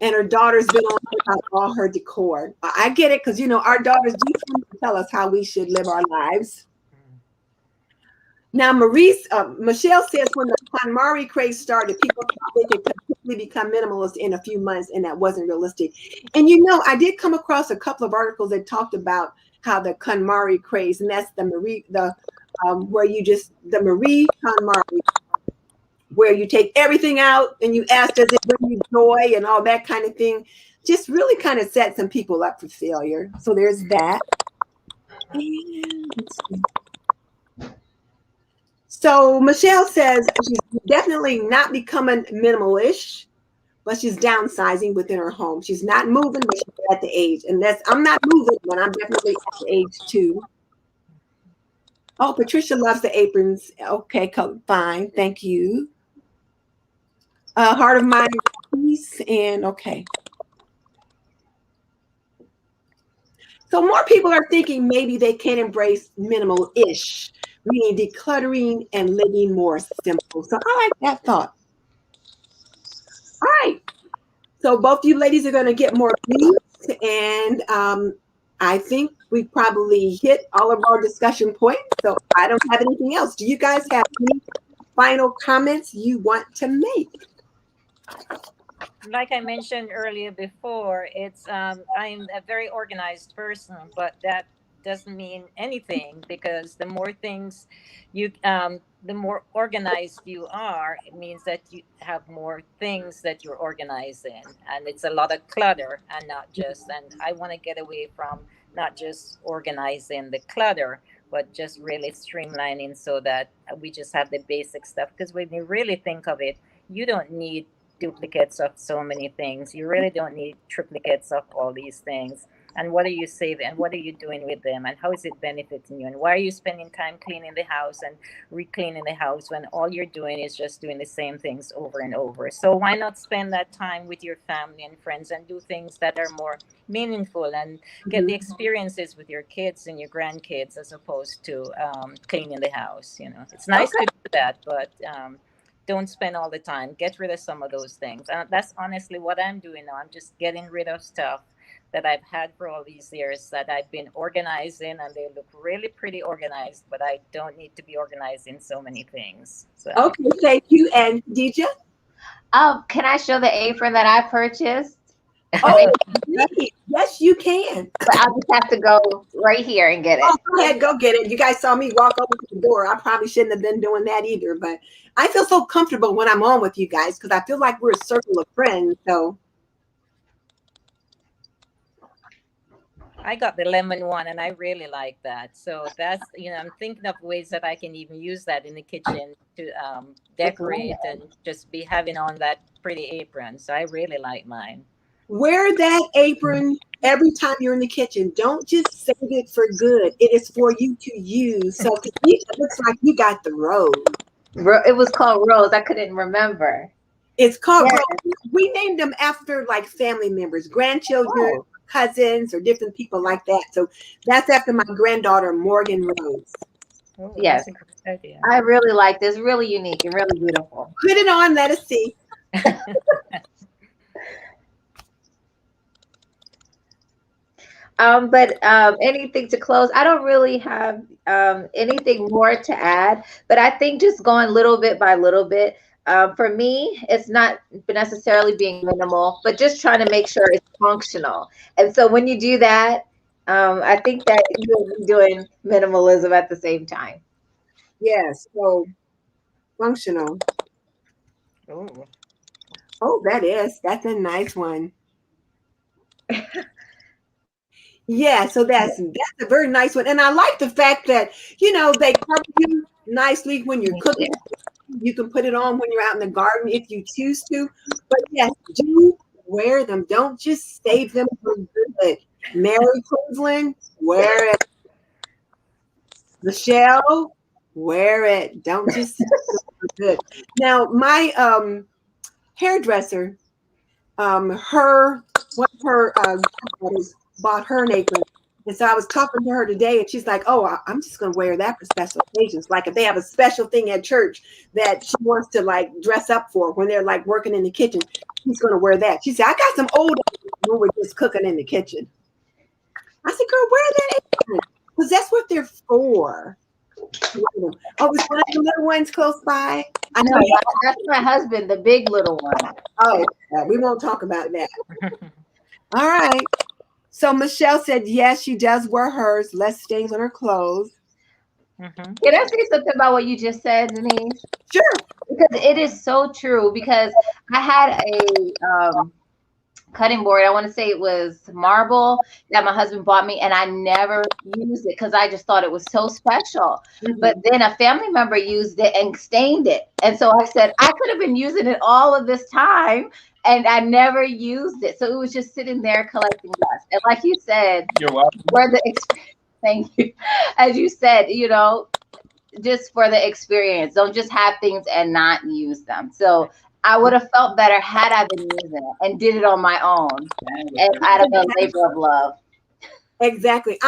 and her daughter's been on about all her decor. I get it because, you know, our daughters do tell us how we should live our lives. Now, Michelle says when the KonMari craze started, people thought they could completely become minimalist in a few months, and that wasn't realistic. And, you know, I did come across a couple of articles that talked about how the KonMari craze, and that's the Marie KonMari, where you take everything out and you ask, does it bring you joy and all that kind of thing, just really kind of set some people up for failure. So there's that. And let's see. So Michelle says she's definitely not becoming minimalish, but she's downsizing within her home. She's not moving, but she's at the age. And I'm not moving, but I'm definitely at the age too. Oh, Patricia loves the aprons. Okay, fine. Thank you. Heart of Mine, peace, and okay. So more people are thinking maybe they can embrace minimal-ish, meaning decluttering and living more simple. So I like that thought. All right. So both you ladies are going to get more views, and I think we probably hit all of our discussion points. So I don't have anything else. Do you guys have any final comments you want to make? Like I mentioned earlier before, I'm a very organized person, but that doesn't mean anything because the more things the more organized you are, it means that you have more things that you're organized in, and it's a lot of clutter and not just. And I want to get away from not just organizing the clutter, but just really streamlining so that we just have the basic stuff. Because when you really think of it, you don't need duplicates of so many things. You really don't need triplicates of all these things. and what are you saving and what are you doing with them and how is it benefiting you and why are you spending time cleaning the house and re-cleaning the house when all you're doing is just doing the same things over and over. So why not spend that time with your family and friends and do things that are more meaningful and get the experiences with your kids and your grandkids as opposed to cleaning the house. It's nice to do that, but don't spend all the time. Get rid of some of those things. And that's honestly what I'm doing now. I'm just getting rid of stuff that I've had for all these years that I've been organizing, and they look really pretty organized, but I don't need to be organizing so many things. So. Okay, thank you. And Deja? Can I show the apron that I purchased? Oh, yes, you can. But I'll just have to go right here and get it. Oh, go ahead, go get it. You guys saw me walk over to the door. I probably shouldn't have been doing that either, but I feel so comfortable when I'm on with you guys because I feel like we're a circle of friends. So I got the lemon one and I really like that. So that's, I'm thinking of ways that I can even use that in the kitchen to decorate and just be having on that pretty apron. So I really like mine. wear that apron every time you're in the kitchen. Don't just save it for good. It is for you to use. So it looks like you got the rose. It was called Rose. I couldn't remember. It's called Rose. We named them after like family members, grandchildren, cousins, or different people like that. So that's after my granddaughter, Morgan Rose. Oh, yes. That's a great idea. I really like this. Really unique and really beautiful. Put it on. Let us see. But anything to close, I don't really have anything more to add, but I think just going little bit by little bit, for me, it's not necessarily being minimal, but just trying to make sure it's functional. And so when you do that, I think that you'll be doing minimalism at the same time. Yes. So functional. Oh, that's a nice one. Yeah, so that's a very nice one. And I like the fact that, they cover you nicely when you're cooking. You can put it on when you're out in the garden if you choose to. But yes, do wear them. Don't just save them for good. Mary Cleveland, wear it. Michelle, wear it. Don't just save them for good. Now, my hairdresser, one of her granddaughters bought her an apron. And so I was talking to her today and she's like, oh, I'm just going to wear that for special occasions. Like if they have a special thing at church that she wants to like dress up for when they're like working in the kitchen, she's going to wear that. She said, I got some old when we're just cooking in the kitchen. I said, girl, wear that apron because that's what they're for. Oh, is one of the little ones close by? I know. That's my husband, the big little one. Oh, we won't talk about that. All right. So Michelle said, yes, she does wear hers, less stains on her clothes. Mm-hmm. Can I say something about what you just said, Denise? Sure. Because it is so true. Because I had a cutting board. I want to say it was marble that my husband bought me, and I never used it because I just thought it was so special. Mm-hmm. But then a family member used it and stained it. And so I said, I could have been using it all of this time. And I never used it. So it was just sitting there collecting dust. And like you said, you're welcome. Thank you. As you said, just for the experience. Don't just have things and not use them. So I would have felt better had I been using it and did it on my own and out of a labor of love. Exactly.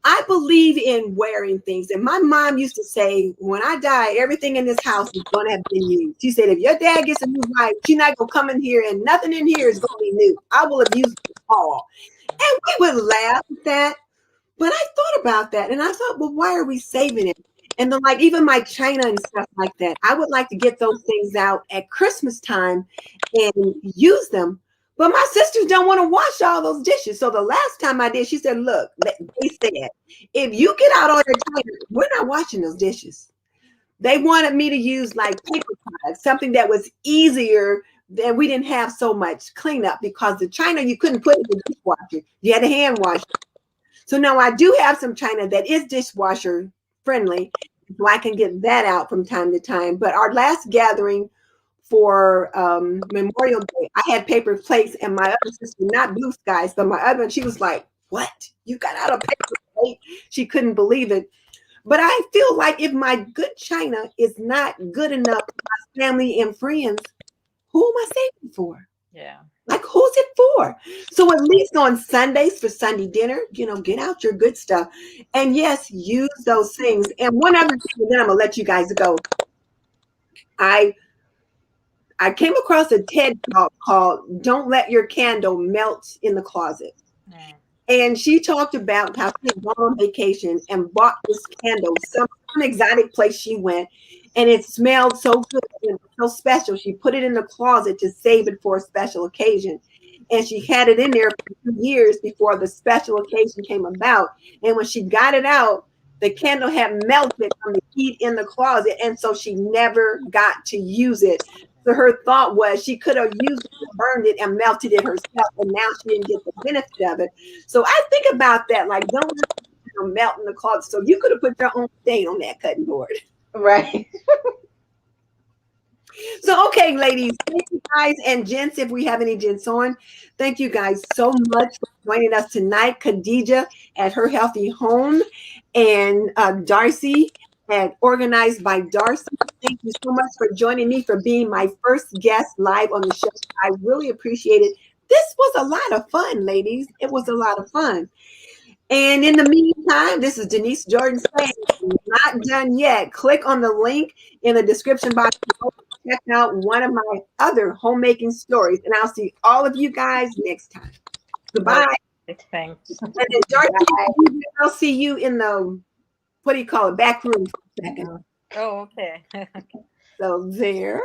I believe in wearing things. And my mom used to say, when I die, everything in this house is going to have been used. She said, if your dad gets a new wife, she's not going to come in here and nothing in here is going to be new. I will have used it all. And we would laugh at that. But I thought about that and I thought, well, why are we saving it? And then like even my china and stuff like that, I would like to get those things out at Christmas time and use them. But my sisters don't want to wash all those dishes. So the last time I did, she said, look, they said, if you get out all your china, we're not washing those dishes. They wanted me to use like paper products, something that was easier, that we didn't have so much cleanup because the china, you couldn't put it in the dishwasher. You had to hand wash it. So now I do have some china that is dishwasher friendly. So I can get that out from time to time. But our last gathering for Memorial Day, I had paper plates, and my other sister, not blue skies, but my other one, she was like, "What? You got out a paper plate?" She couldn't believe it. But I feel like if my good china is not good enough for my family and friends, who am I saving for? Yeah. Like, who's it for? So at least on Sundays for Sunday dinner, get out your good stuff. And yes, use those things. And one other thing, and then I'm gonna let you guys go. I came across a TED talk called "Don't Let Your Candle Melt in the Closet." Mm. And she talked about how she had gone on vacation and bought this candle, some exotic place she went, and it smelled so good and so special. She put it in the closet to save it for a special occasion. And she had it in there for 2 years before the special occasion came about. And when she got it out, the candle had melted from the heat in the closet. And so she never got to use it. So her thought was she could have used it, burned it, and melted it herself. And now she didn't get the benefit of it. So I think about that, like, don't let it melt in the closet. So you could have put your own stain on that cutting board. Right. So, okay, ladies, thank you guys, and gents, if we have any gents on, thank you guys so much for joining us tonight. Khadija at Her Healthy Home, and Darcy at Organized by Darcy. Thank you so much for joining me, for being my first guest live on the show. I really appreciate it. This was a lot of fun, ladies. It was a lot of fun. And in the meantime, this is Denise Jordan saying, not done yet. Click on the link in the description box below to check out one of my other homemaking stories. And I'll see all of you guys next time. Goodbye. Thanks. And then, Darcy, I'll see you in the, what do you call it, back room for a second. Oh, okay. So there.